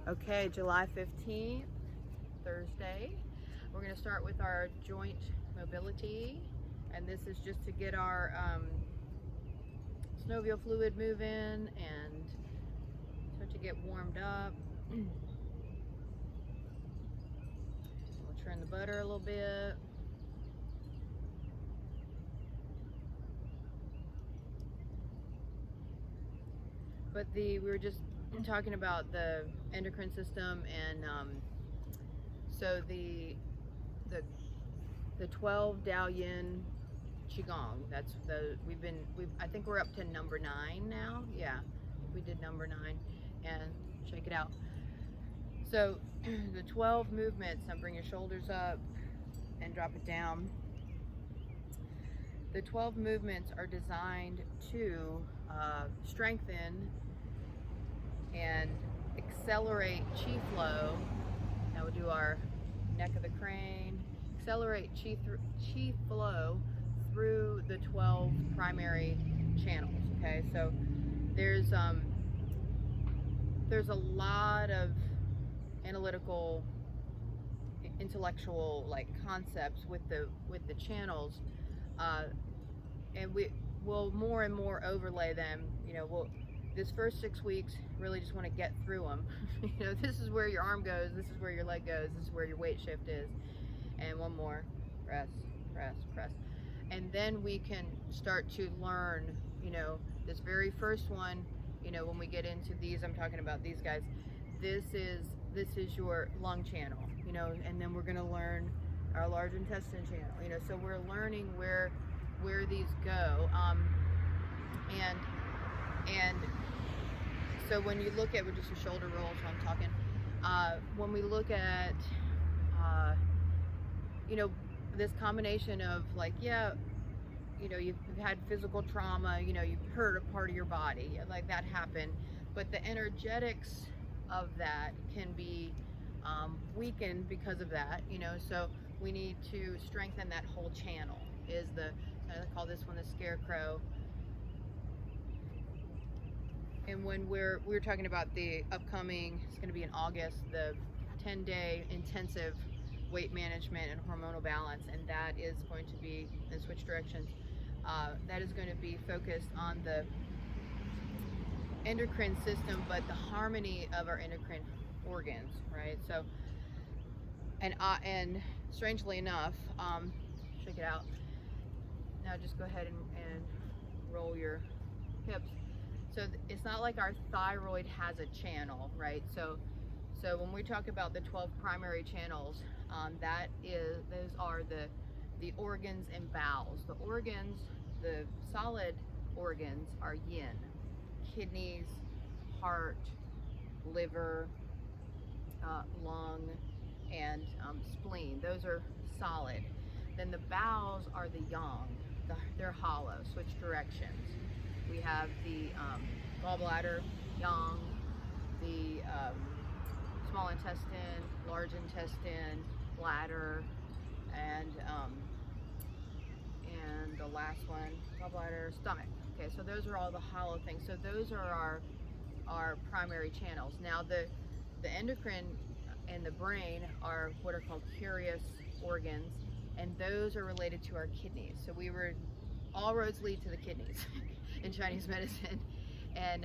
Okay, July 15th, Thursday. We're going to start with our joint mobility, and this is just to get our synovial fluid moving and start to get warmed up. We'll churn the butter a little bit. But we were just talking about the endocrine system, and so the 12 Dao Yin Qi Gong. That's I think we're up to number 9 now. Yeah, we did number 9, and check it out. So the 12 movements. Now bring your shoulders up and drop it down. The 12 movements are designed to strengthen and accelerate Qi flow. Now we'll do our neck of the crane. Accelerate Qi flow through the 12 primary channels. Okay, so there's a lot of analytical, intellectual concepts with the channels, and we will more and more overlay them. This first 6 weeks, really just want to get through them. This is where your arm goes, this is where your leg goes, this is where your weight shift is. And one more, press, press, press. And then we can start to learn, this very first one, when we get into these, I'm talking about these guys, this is your lung channel, and then we're going to learn our large intestine channel, so we're learning where these go. And so when you look at, with just your shoulder rolls, so I'm talking, when we look at, this combination of you've had physical trauma, you've hurt a part of your body, like that happened, but the energetics of that can be weakened because of that, so we need to strengthen that whole channel. I call this one the scarecrow. And when we're talking about the upcoming, it's going to be in August, the 10-day intensive weight management and hormonal balance, and that is going to be, and switch directions, that is going to be focused on the endocrine system, but the harmony of our endocrine organs, right? So, and strangely enough, check it out. Now just go ahead and roll your hips. So it's not like our thyroid has a channel, right? So when we talk about the 12 primary channels, those are the organs and bowels. The organs, the solid organs are yin: kidneys, heart, liver, lung, and spleen. Those are solid. Then the bowels are the yang. They're hollow. Switch directions. We have the gallbladder, yang, the small intestine, large intestine, bladder, and the last one, gallbladder, stomach. Okay, so those are all the hollow things. So those are our primary channels. Now the endocrine and the brain are what are called curious organs, and those are related to our kidneys. So all roads lead to the kidneys in Chinese medicine. And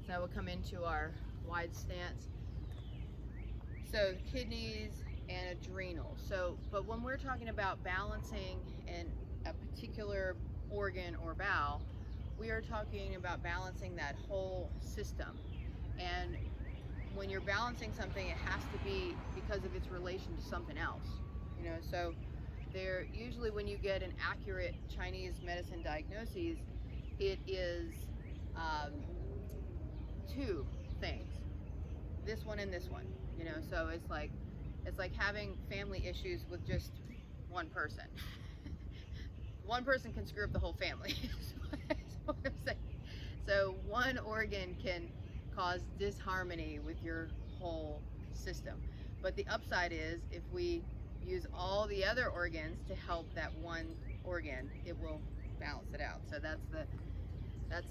so we'll come into our wide stance. So kidneys and adrenals. But when we're talking about balancing in a particular organ or bowel, we are talking about balancing that whole system. And when you're balancing something, it has to be because of its relation to something else. So usually when you get an accurate Chinese medicine diagnosis, it is 2 things, this one and this one, so it's like having family issues with just one person. One person can screw up the whole family. Is what I'm saying. So one organ can cause disharmony with your whole system, but the upside is if we use all the other organs to help that one organ, it will balance it out. So that's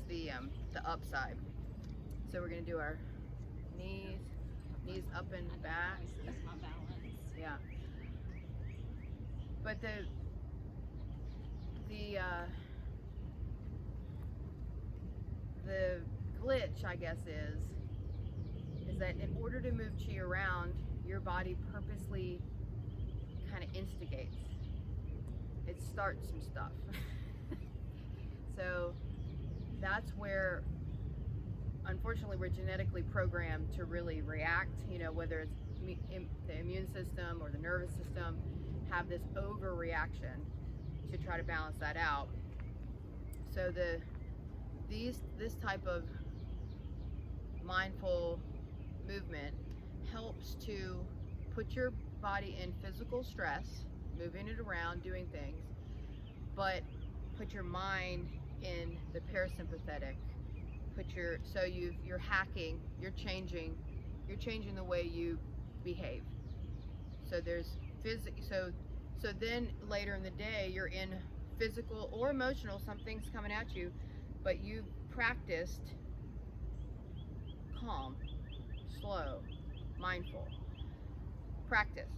the upside. So we're going to do our knees, knees up and back. It's not balance. Yeah. But the glitch, I guess, is that in order to move Qi around, your body purposely kind of instigates. It starts some stuff. So that's where, unfortunately, we're genetically programmed to really react, you know, whether it's the immune system or the nervous system, have this overreaction to try to balance that out. So this type of mindful movement helps to put your body in physical stress, moving it around, doing things, but put your mind in the parasympathetic. You're hacking, you're changing the way you behave. So there's so then later in the day you're in physical or emotional, something's coming at you, but you practiced calm, slow, mindful. Practice.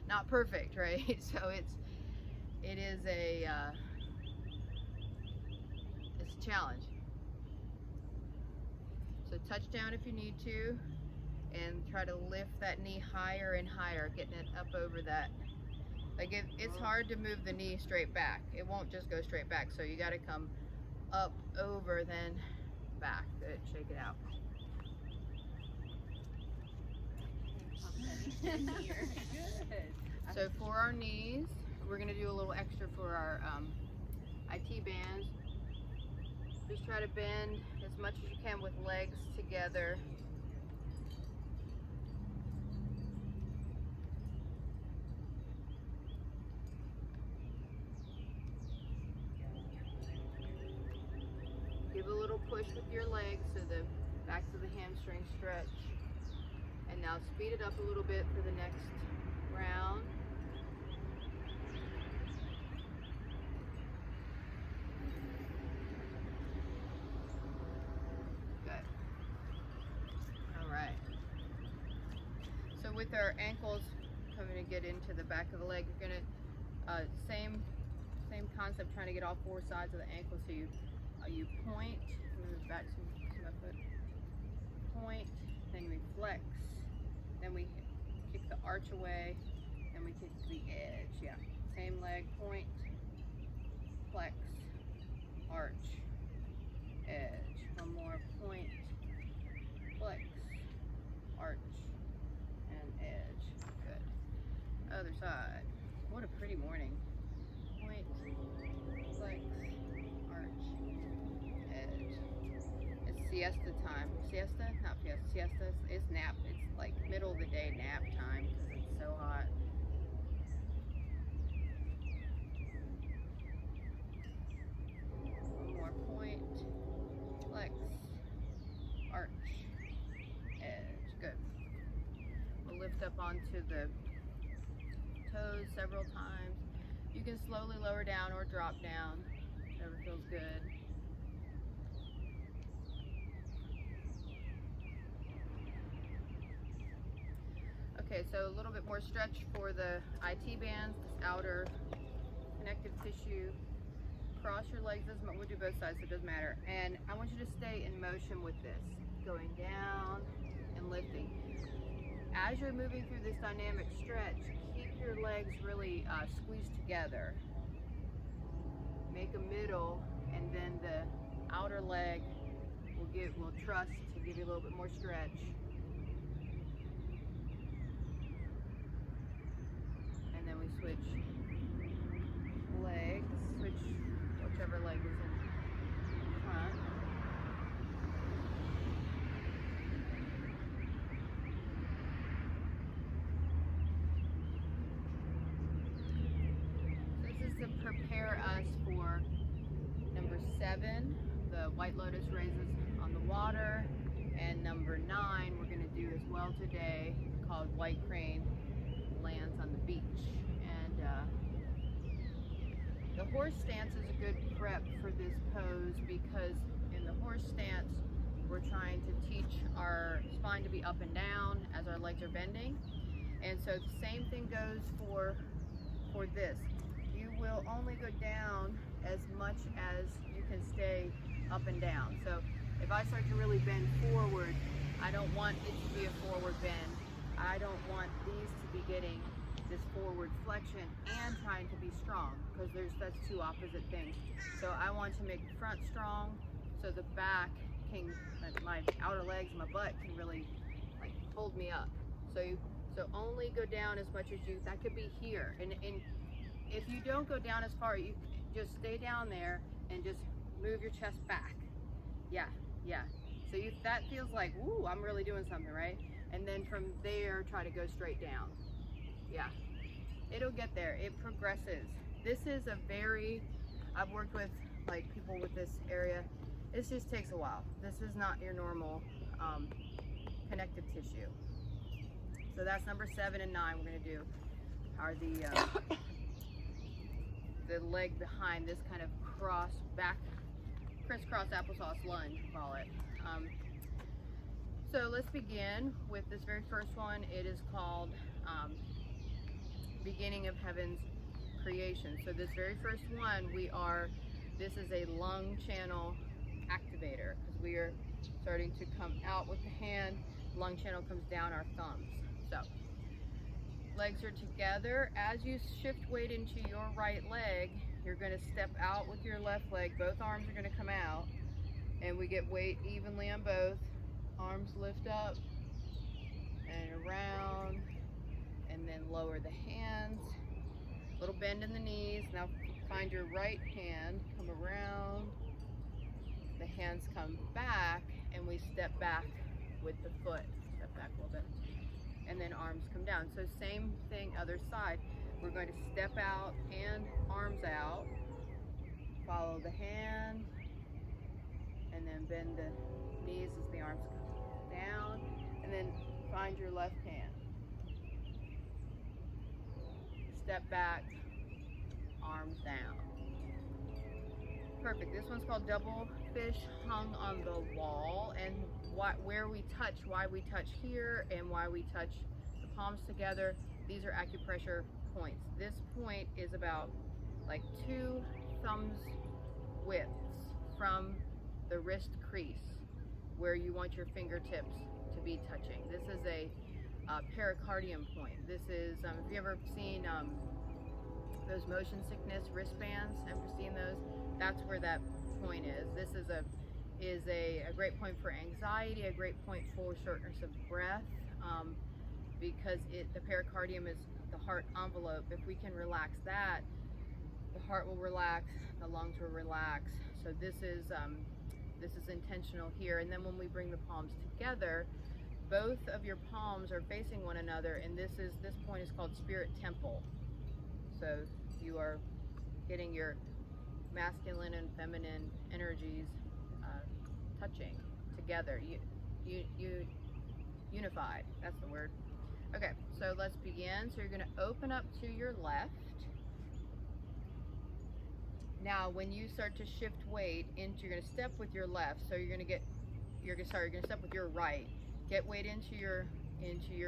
Not perfect, right? So it's a challenge. So touch down if you need to, and try to lift that knee higher and higher, getting it up over that. Like it's hard to move the knee straight back. It won't just go straight back. So you got to come up, over, then back. Good. Shake it out. So for our knees, we're going to do a little extra for our IT bands. Just try to bend as much as you can with legs together. Give a little push with your legs so the backs of the hamstrings stretch. And now speed it up a little bit for the next round. Good. All right. So with our ankles coming to get into the back of the leg, you're gonna same concept, trying to get all four sides of the ankle. So you point, move back to my foot, point, then we flex, then we kick the arch away, then we kick the edge. Yeah, same leg, point, flex, arch, edge. One more, point, flex, arch, and edge. Good. Other side. What a pretty morning. Point, flex, arch, edge. It's siesta time. Siesta? Not siesta. Siesta. It's nap. It's like middle of the day nap time because it's so hot. One more, point, flex, arch, edge. Good. We'll lift up onto the toes several times. You can slowly lower down or drop down, whatever feels good. Okay, so a little bit more stretch for the IT bands, this outer connective tissue. Cross your legs, we'll do both sides, so it doesn't matter. And I want you to stay in motion with this, going down and lifting. As you're moving through this dynamic stretch, keep your legs really squeezed together. Make a middle, and then the outer leg will trust to give you a little bit more stretch. And then we switch legs, switch whichever leg is in front. To prepare us for number 7, the White Lotus raises on the water, and number 9 we're going to do as well today, called White Crane lands on the beach. And the horse stance is a good prep for this pose, because in the horse stance we're trying to teach our spine to be up and down as our legs are bending. And so the same thing goes for this. You will only go down as much as you can stay up and down. So if I start to really bend forward, I don't want it to be a forward bend. I don't want these to be getting this forward flexion and trying to be strong, because that's two opposite things. So I want to make the front strong so the back can, my outer legs, my butt can really like hold me up. So only go down as much as that could be here. And if you don't go down as far, you just stay down there and just move your chest back. Yeah. So that feels like, ooh, I'm really doing something, right? And then from there, try to go straight down. Yeah, it'll get there. It progresses. This is I've worked with like people with this area. This just takes a while. This is not your normal connective tissue. So that's number 7 and 9 we're gonna do are the leg behind this kind of crisscross applesauce lunge, we call it. So let's begin with this very first one. It is called Beginning of Heaven's Creation. So this very first one, this is a lung channel activator, because we are starting to come out with the hand. Lung channel comes down our thumbs. So legs are together. As you shift weight into your right leg, you're going to step out with your left leg. Both arms are going to come out, and we get weight evenly on both. Arms lift up and around, and then lower the hands. Little bend in the knees. Now find your right hand, come around. The hands come back, and we step back with the foot. Step back a little bit. And then arms come down. So same thing, other side. We're going to step out and arms out. Follow the hand, and then bend the knees as the arms come down, and then find your left hand. Step back, arms down. Perfect. This one's called Double Fish Hung on the Wall, and why we touch here and why we touch the palms together. These are acupressure points. This point is about like 2 thumbs widths from the wrist crease where you want your fingertips to be touching. This is a pericardium point. This is, if you ever seen those motion sickness wristbands, ever seen those? That's where that point is. This is a great point for anxiety, a great point for shortness of breath, because the pericardium is the heart envelope. If we can relax that, the heart will relax, the lungs will relax. So this is intentional here. And then when we bring the palms together, both of your palms are facing one another, and this point is called spirit temple. So you are getting your masculine and feminine energies touching together, unified. That's the word. Okay, so let's begin. So you're going to open up to your left. Now, when you start to shift weight you're going to step with your left. So you're going to step with your right. Get weight into your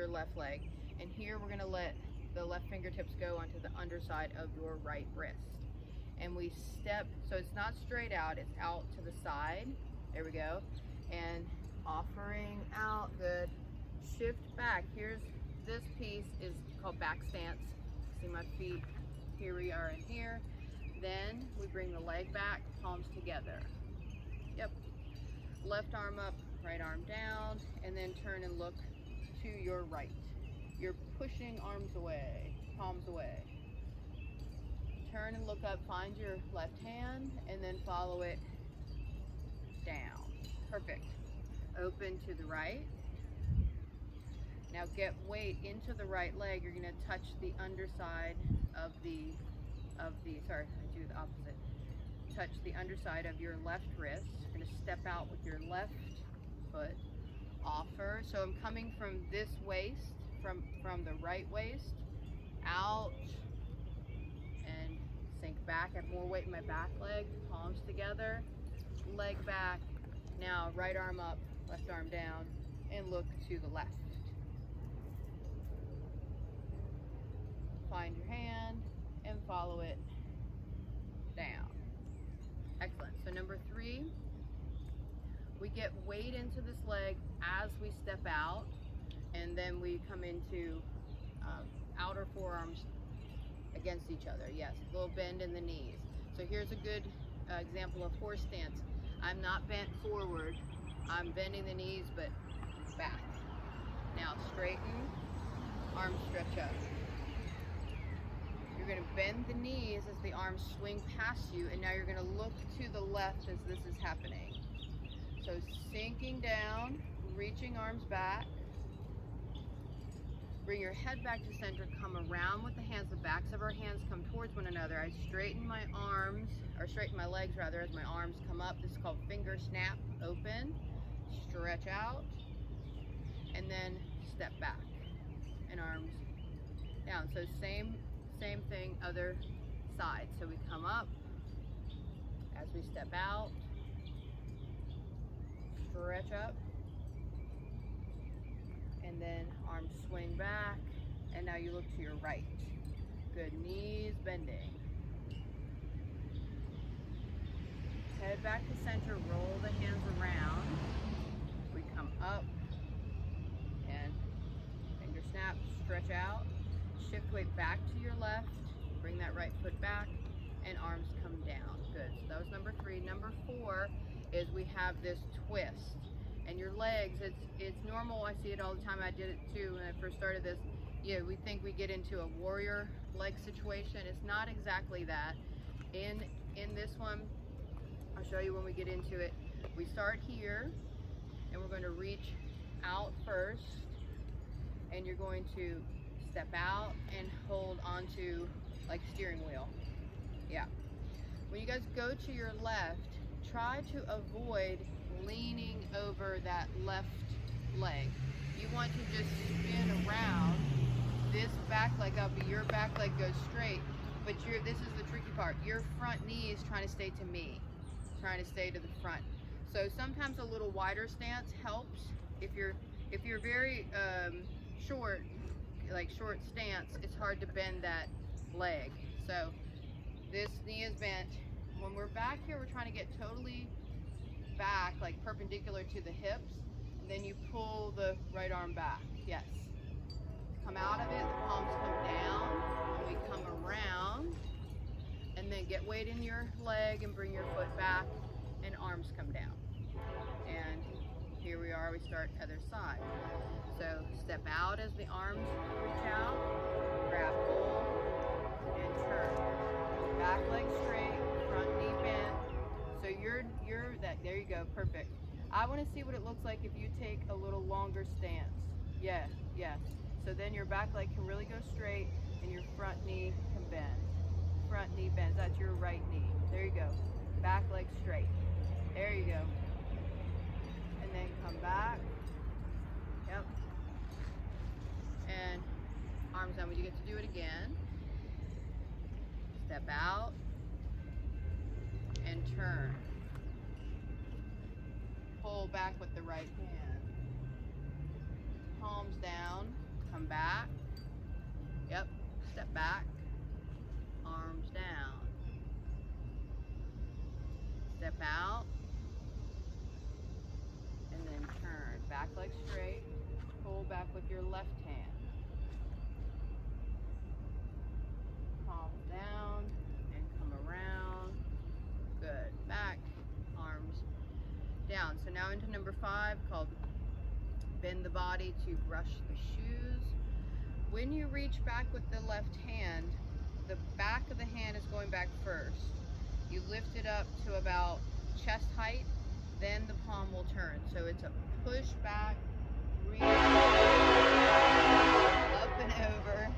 left leg. And here we're going to let the left fingertips go onto the underside of your right wrist. And we step, so it's not straight out, it's out to the side. There we go. And offering out, good. Shift back. Here's this piece is called back stance. See my feet? Here we are in here. Then we bring the leg back, palms together. Yep. Left arm up, right arm down, and then turn and look to your right. You're pushing arms away, palms away. Turn and look up, find your left hand, and then follow it down. Perfect. Open to the right. Now get weight into the right leg. You're going to touch the underside of the, sorry, I do the opposite. Touch the underside of your left wrist. You're going to step out with your left foot. Offer. So I'm coming from this waist, from the right waist, out, and sink back. I have more weight in my back leg. Palms together, leg back. Now right arm up, left arm down. and look to the left. Find your hand and follow it down. Excellent. So number 3, we get weight into this leg as we step out, and then we come into outer forearms against each other. Yes, a little bend in the knees. So here's a good example of horse stance. I'm not bent forward, I'm bending the knees but back. Now straighten, arms stretch up. You're going to bend the knees as the arms swing past you, and now you're going to look to the left as this is happening. So sinking down, reaching arms back. Bring your head back to center, come around with the hands, the backs of our hands come towards one another. I straighten my arms, or straighten my legs rather, as my arms come up. This is called finger snap, open, stretch out, and then step back, and arms down. So same thing, other side. So we come up, as we step out, stretch up, and then arms swing back, and now you look to your right. Good, knees bending. Head back to center, roll the hands around. We come up, and finger snap, stretch out. Shift weight back to your left, bring that right foot back, and arms come down. Good, so that was number 3. Number 4 is we have this twist. And your legs, it's normal, I see it all the time, I did it too when I first started this. Yeah, we think we get into a warrior leg situation. It's not exactly that. In this one, I'll show you when we get into it. We start here, and we're going to reach out first, and you're going to step out and hold onto like steering wheel. Yeah. When you guys go to your left, try to avoid leaning over that left leg. You want to just spin around. This back leg up, your back leg goes straight, but this is the tricky part. Your front knee is trying to stay to me, trying to stay to the front. So sometimes a little wider stance helps. If you're very short, like short stance, it's hard to bend that leg. So this knee is bent. When we're back here, we're trying to get totally back, like perpendicular to the hips, and then you pull the right arm back. Yes. Come out of it, the palms come down, and we come around, and then get weight in your leg and bring your foot back, and arms come down. And here we are, we start other side. So step out as the arms reach out, grab hold, and turn. Back leg straight, front knee bent. So you're that, there you go, perfect. I want to see what it looks like if you take a little longer stance. Yeah. So then your back leg can really go straight, and your front knee can bend. Front knee bends, that's your right knee. There you go. Back leg straight. There you go. And then come back. Yep. And arms down. We get to do it again. Step out and turn. Pull back with the right hand. Palms down. Come back. Yep. Step back. Arms down. Step out. And then turn. Back leg straight. Pull back with your left hand. Palms down and come around. Good. Back. Arms down. So now into number 5 called bend the body to brush the shoes. When you reach back with the left hand, the back of the hand is going back first. You lift it up to about chest height, then the palm will turn. So it's a push back, reach, up and over.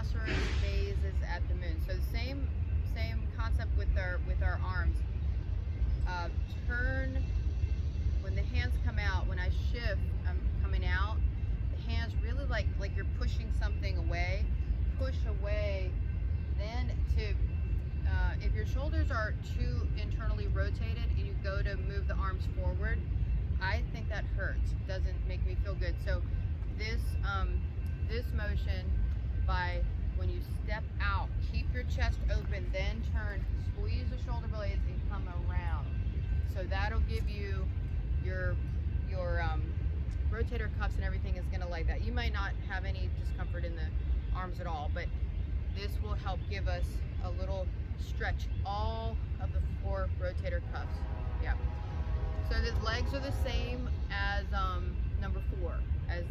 rhinoceros gazes at the moon. So same concept with our arms. Turn when the hands come out. When I shift, I'm coming out. The hands really like you're pushing something away. Push away. Then if your shoulders are too internally rotated and you go to move the arms forward, I think that hurts. It doesn't make me feel good. So this motion, by when you step out, keep your chest open, then turn, squeeze the shoulder blades and come around. So that'll give you your rotator cuffs and everything is gonna like that. You might not have any discomfort in the arms at all, but this will help give us a little stretch all of the 4 rotator cuffs. Yeah. So the legs are the same as number 4, as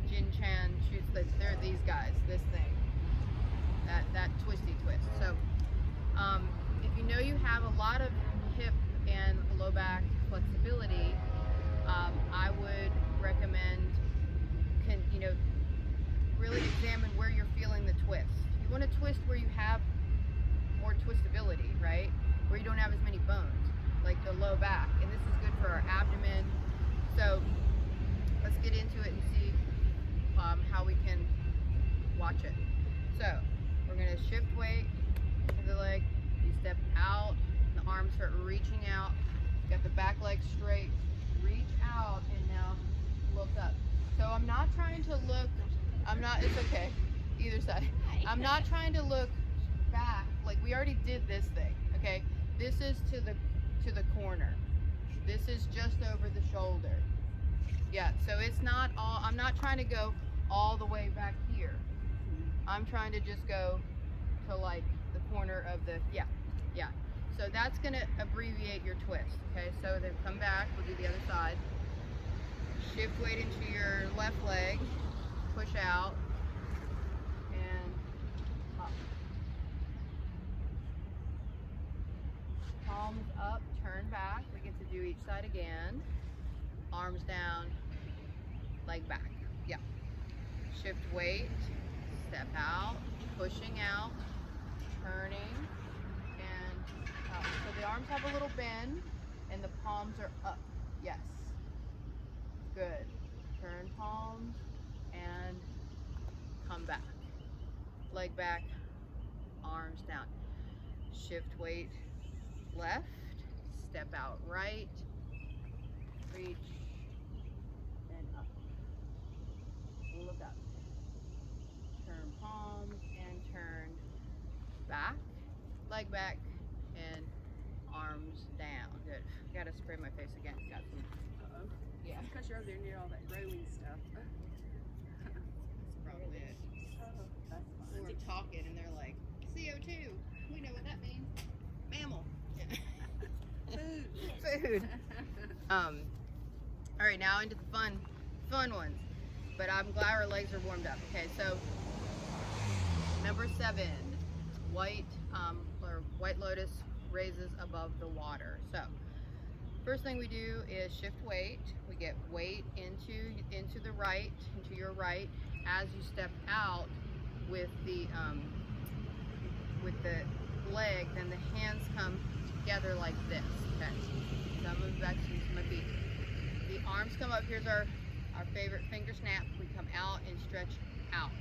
Jin Chan shoots. They're these guys. This thing, that twisty twist. So if you know you have a lot of hip and low back flexibility, I would recommend really examine where you're feeling the twist. You want to twist where you have more twistability, right? Where you don't have as many bones, like the low back. And this is good for our abdomen. So let's get into it and see how we can watch it. So we're going to shift weight to the leg. You step out, the arms start reaching out. Got the back leg straight. Reach out and now look up. So I'm not trying to look, it's okay, either side. I'm not trying to look back, like we already did this thing, okay? This is to the corner. This is just over the shoulder. Yeah, so it's not all, I'm not trying to go all the way back here. I'm trying to just go to like the corner of the, yeah. So that's gonna abbreviate your twist, okay? So then come back, we'll do the other side. Shift weight into your left leg, push out, and up. Palms up, turn back. We get to do each side again. Arms down, leg back. Yeah. Shift weight, step out, pushing out, turning, and up. So the arms have a little bend, and the palms are up. Yes. Good. Turn palms and come back. Leg back, arms down. Shift weight left, step out right, reach, and up. Look up. Turn palms and turn back, leg back, and arms down. Good. Gotta spray my face again. Got some. Yeah. Because you're over there near all that growing stuff. That's probably it. Oh, that's fine. We're talking and they're like, CO2. We know what that means. Mammal. Food. All right, now into the fun ones. But I'm glad our legs are warmed up. Okay, so number 7, white lotus raises above the water. So first thing we do is shift weight. We get weight into the right, into your right. As you step out with the leg, then the hands come together like this. Okay. So I'm moving back to my feet. The arms come up. Here's our favorite finger snap. We come out and stretch out.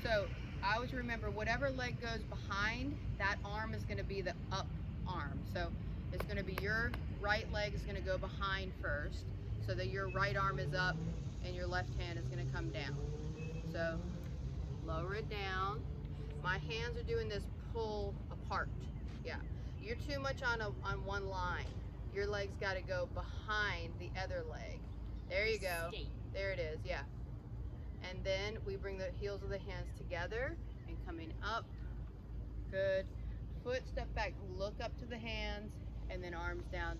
So I always remember whatever leg goes behind, that arm is going to be the up arm. So it's going to be your right leg is going to go behind first, so that your right arm is up and your left hand is going to come down. So lower it down. My hands are doing this pull apart. Yeah, you're too much on one line. Your leg's got to go behind the other leg. There you go. There it is. Yeah. And then we bring the heels of the hands together and coming up. Good. Foot step back. Look up to the hands and then arms down.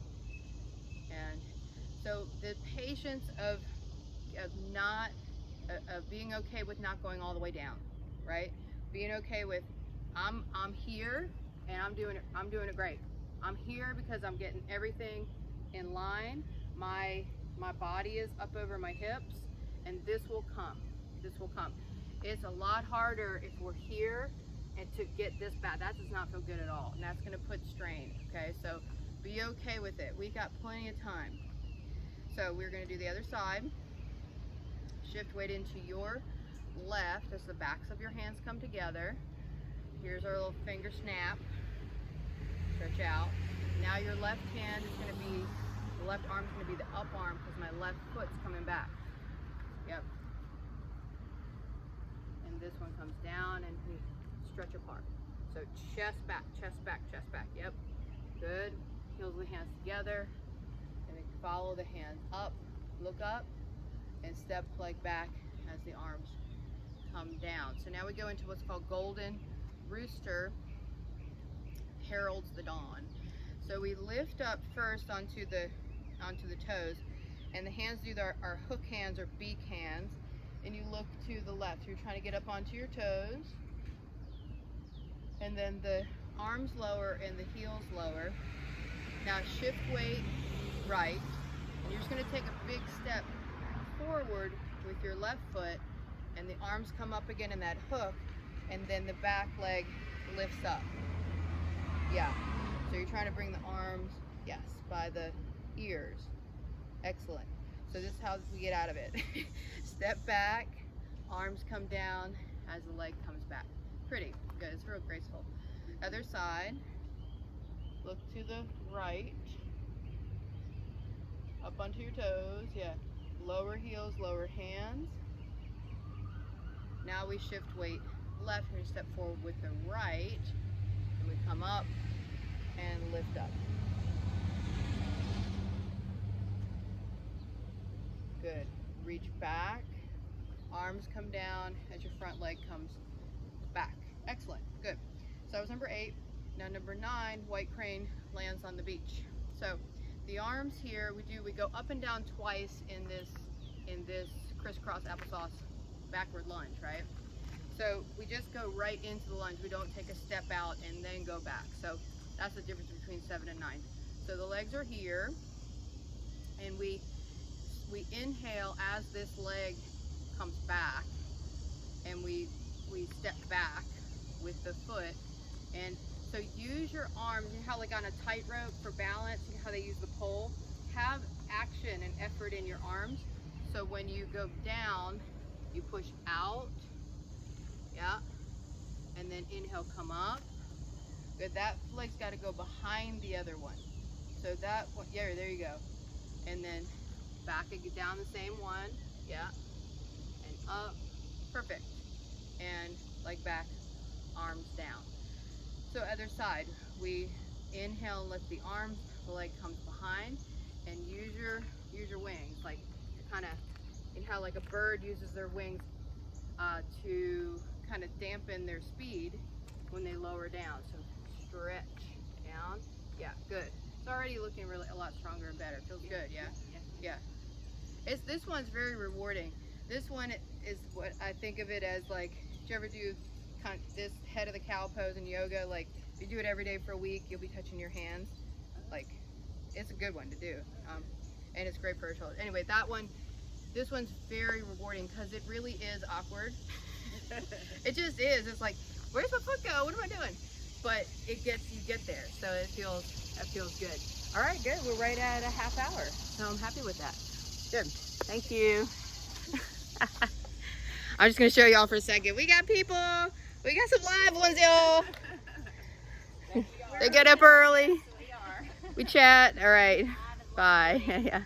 And so the patience of being okay with not going all the way down, right? Being okay with I'm here and I'm doing it great. I'm here because I'm getting everything in line. My body is up over my hips, and this will come. This will come. It's a lot harder if we're here and to get this back. That does not feel good at all, and that's gonna put strain, okay? So be okay with it. We got plenty of time. So we're gonna do the other side. Shift weight into your left as the backs of your hands come together. Here's our little finger snap. Stretch out. Now your left hand is gonna be, the left arm's gonna be the up arm because my left foot's coming back. Yep. And this one comes down and we stretch apart. So chest back, chest back, chest back. Yep. Good. Heels of the hands together. And then follow the hands up, look up, and step leg back as the arms come down. So now we go into what's called golden rooster, heralds the dawn. So we lift up first onto the toes, and the hands do our hook hands or beak hands, and you look to the left. You're trying to get up onto your toes, and then the arms lower and the heels lower. Now shift weight right, and you're just going to take a big step forward with your left foot, and the arms come up again in that hook, and then the back leg lifts up. Yeah. So you're trying to bring the arms, yes, by the ears. Excellent. So this is how we get out of it. Step back, arms come down as the leg comes back. Pretty good. It's real graceful. Other side. Look to the right. Up onto your toes. Yeah. Lower heels, lower hands. Now we shift weight left. We're going to step forward with the right. And we come up and lift up. Good. Reach back. Arms come down as your front leg comes back. Excellent. Good. So that was number 8. Now number 9, white crane lands on the beach. So the arms here, we go up and down twice in this crisscross applesauce backward lunge, right? So we just go right into the lunge. We don't take a step out and then go back. So that's the difference between 7 and 9. So the legs are here, and we inhale as this leg comes back, and we step back with the foot. And so use your arms. You know how like on a tightrope for balance, you know how they use the pole? Have action and effort in your arms. So when you go down, you push out, yeah, and then inhale, come up. Good. That leg's got to go behind the other one. So that one, yeah, there you go. And then back again, down the same one, yeah, and up. Perfect. And leg back, arms down. So other side, we inhale and lift the arms, the leg comes behind, and use your wings, like kind of, you know how like a bird uses their wings to kind of dampen their speed when they lower down. So stretch down. Yeah, good. It's already looking really a lot stronger and better. Feels good, yeah? Yeah. This one's very rewarding. This one is what I think of it as, like, did you ever do kind of this head of the cow pose in yoga? Like, if you do it every day for a week, you'll be touching your hands. Like, it's a good one to do. And it's great for our shoulders. Anyway, this one's very rewarding because it really is awkward. It just is. It's like, where's my foot go? What am I doing? But you get there. So that feels good. All right, good. We're right at a half hour. So I'm happy with that. Good. Thank you. I'm just going to show y'all for a second. We got people. We got some live ones, y'all. They get up early. We chat. All right. Bye. Yeah.